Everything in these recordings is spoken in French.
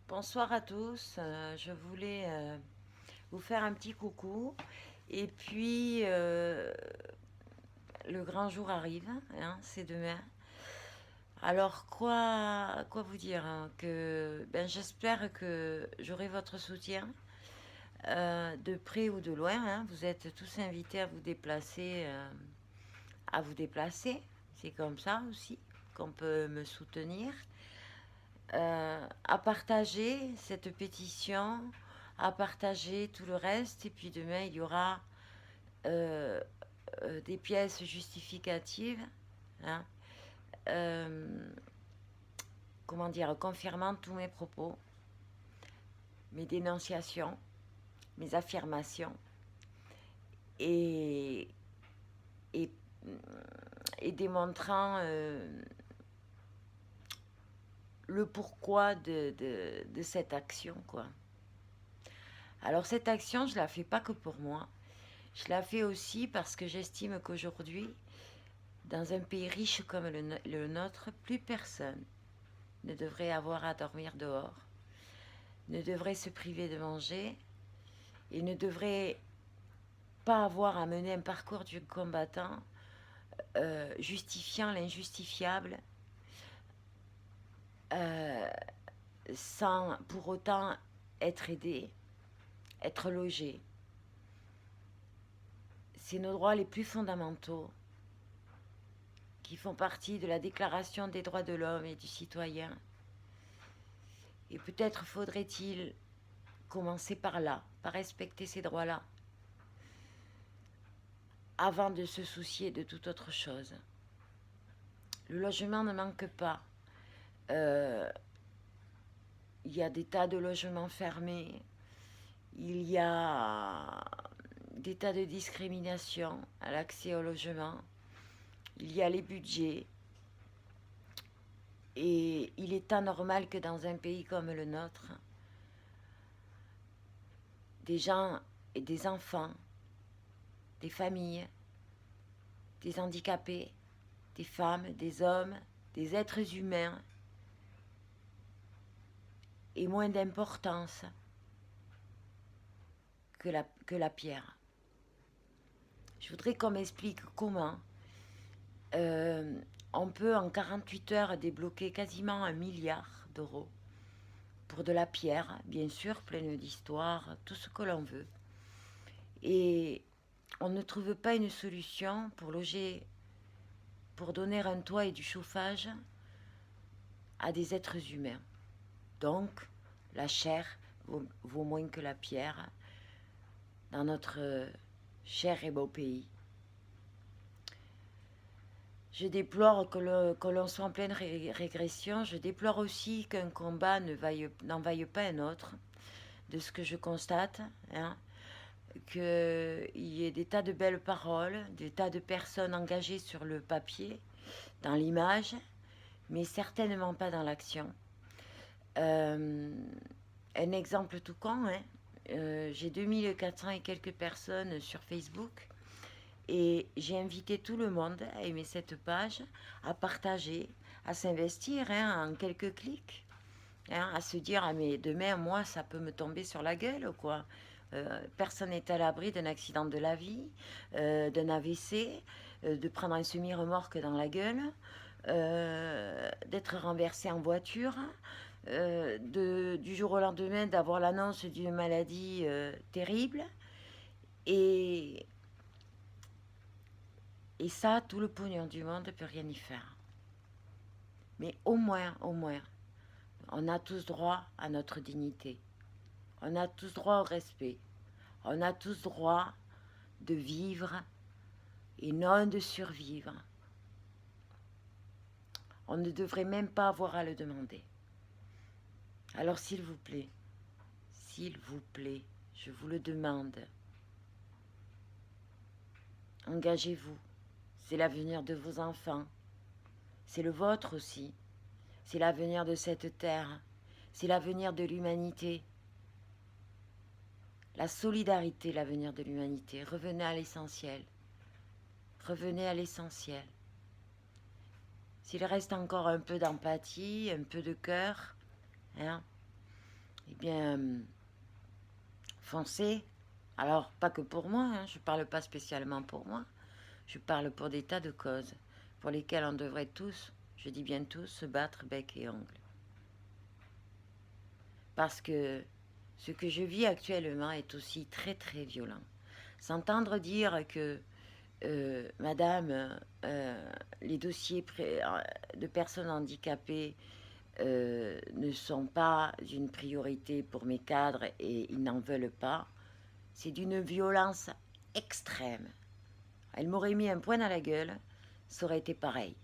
Bonsoir à tous. Je voulais vous faire un petit coucou. Et puis, le grand jour arrive, hein, c'est demain. Alors, quoi vous dire, hein, que j'espère que j'aurai votre soutien, de près ou de loin, hein. Vous êtes tous invités à vous déplacer. C'est comme ça aussi qu'on peut me soutenir. À partager cette pétition, à partager tout le reste. Et puis demain, il y aura euh, des pièces justificatives, hein, euh, comment dire, confirmant tous mes propos, mes dénonciations, mes affirmations, et, et, et démontrant le pourquoi de cette action, quoi. Alors cette action, je la fais pas que pour moi. Je la fais aussi parce que j'estime qu'aujourd'hui, dans un pays riche comme le nôtre, plus personne ne devrait avoir à dormir dehors, ne devrait se priver de manger et ne devrait pas avoir à mener un parcours du combattant justifiant l'injustifiable, euh, sans pour autant être aidé, être logé. C'est nos droits les plus fondamentaux qui font partie de la Déclaration des droits de l'homme et du citoyen. Et peut-être faudrait-il commencer par là, par respecter ces droits-là, avant de se soucier de toute autre chose. Le logement ne manque pas. Euh, il y a des tas de logements fermés. Il y a des tas de discriminations à l'accès au logement. Il y a les budgets. Et il est anormal que dans un pays comme le nôtre, des gens et des enfants, des familles, des handicapés, des femmes, des hommes, des êtres humains aient moins d'importance que la pierre. Je voudrais qu'on m'explique comment euh, on peut en 48 heures débloquer quasiment 1 milliard d'euros pour de la pierre, bien sûr, pleine d'histoire, tout ce que l'on veut. Et on ne trouve pas une solution pour loger, pour donner un toit et du chauffage à des êtres humains. Donc, la chair vaut moins que la pierre dans notre cher et beau pays. Je déplore que l'on soit en pleine régression. Je déplore aussi qu'un combat n'en vaille pas un autre, de ce que je constate, hein, qu'il y ait des tas de belles paroles, des tas de personnes engagées sur le papier, dans l'image, mais certainement pas dans l'action. Euh, un exemple tout con, hein, j'ai 2400 et quelques personnes sur Facebook. Et j'ai invité tout le monde à aimer cette page, à partager, à s'investir, hein, en quelques clics, hein, à se dire ah mais demain moi ça peut me tomber sur la gueule quoi. Personne n'est à l'abri d'un accident de la vie, d'un AVC, de prendre un semi-remorque dans la gueule, d'être renversé en voiture, du jour au lendemain d'avoir l'annonce d'une maladie terrible. Et Et ça, tout le pognon du monde ne peut rien y faire. Mais au moins, on a tous droit à notre dignité. On a tous droit au respect. On a tous droit de vivre et non de survivre. On ne devrait même pas avoir à le demander. Alors s'il vous plaît, je vous le demande, engagez-vous. C'est l'avenir de vos enfants. C'est le vôtre aussi. C'est l'avenir de cette terre. C'est l'avenir de l'humanité. La solidarité, l'avenir de l'humanité. Revenez à l'essentiel. Revenez à l'essentiel. S'il reste encore un peu d'empathie, un peu de cœur, hein, eh bien, foncez. Alors, pas que pour moi, hein, je ne parle pas spécialement pour moi, je parle pour des tas de causes pour lesquelles on devrait tous, je dis bien tous, se battre bec et ongle. Parce que ce que je vis actuellement est aussi très très violent. S'entendre dire que Madame, les dossiers de personnes handicapées ne sont pas une priorité pour mes cadres et ils n'en veulent pas, c'est d'une violence extrême. Elle m'aurait mis un poing dans la gueule, ça aurait été pareil.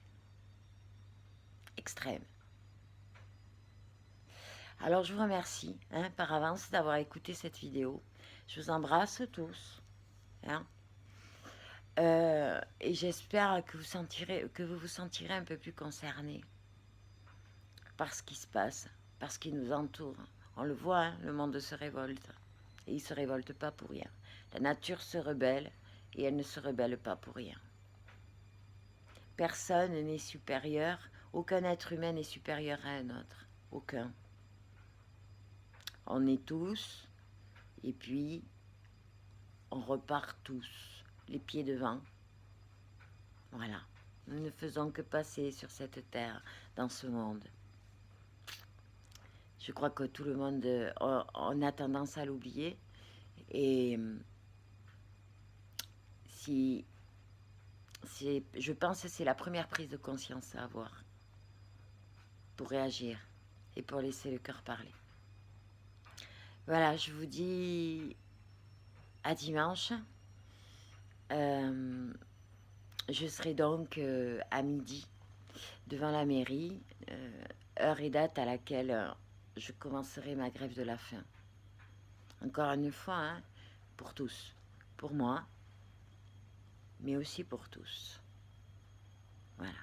Extrême. Alors je vous remercie hein, par avance d'avoir écouté cette vidéo. Je vous embrasse tous. Hein. Et j'espère que vous vous sentirez un peu plus concernés par ce qui se passe, par ce qui nous entoure. On le voit, hein, le monde se révolte. Et il ne se révolte pas pour rien. La nature se rebelle et elle ne se rebelle pas pour rien. Personne n'est supérieur, aucun être humain n'est supérieur à un autre. Aucun. On est tous, et puis on repart tous, les pieds devant. Voilà. Nous ne faisons que passer sur cette terre, dans ce monde. Je crois que tout le monde, on a tendance à l'oublier. Et je pense que c'est la première prise de conscience à avoir pour réagir et pour laisser le cœur parler. Voilà, je vous dis à dimanche. Je serai donc à midi devant la mairie, heure et date à laquelle je commencerai ma grève de la faim. Encore une fois, hein, pour tous, pour moi, mais aussi pour tous. Voilà.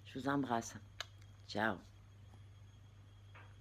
Je vous embrasse. Ciao.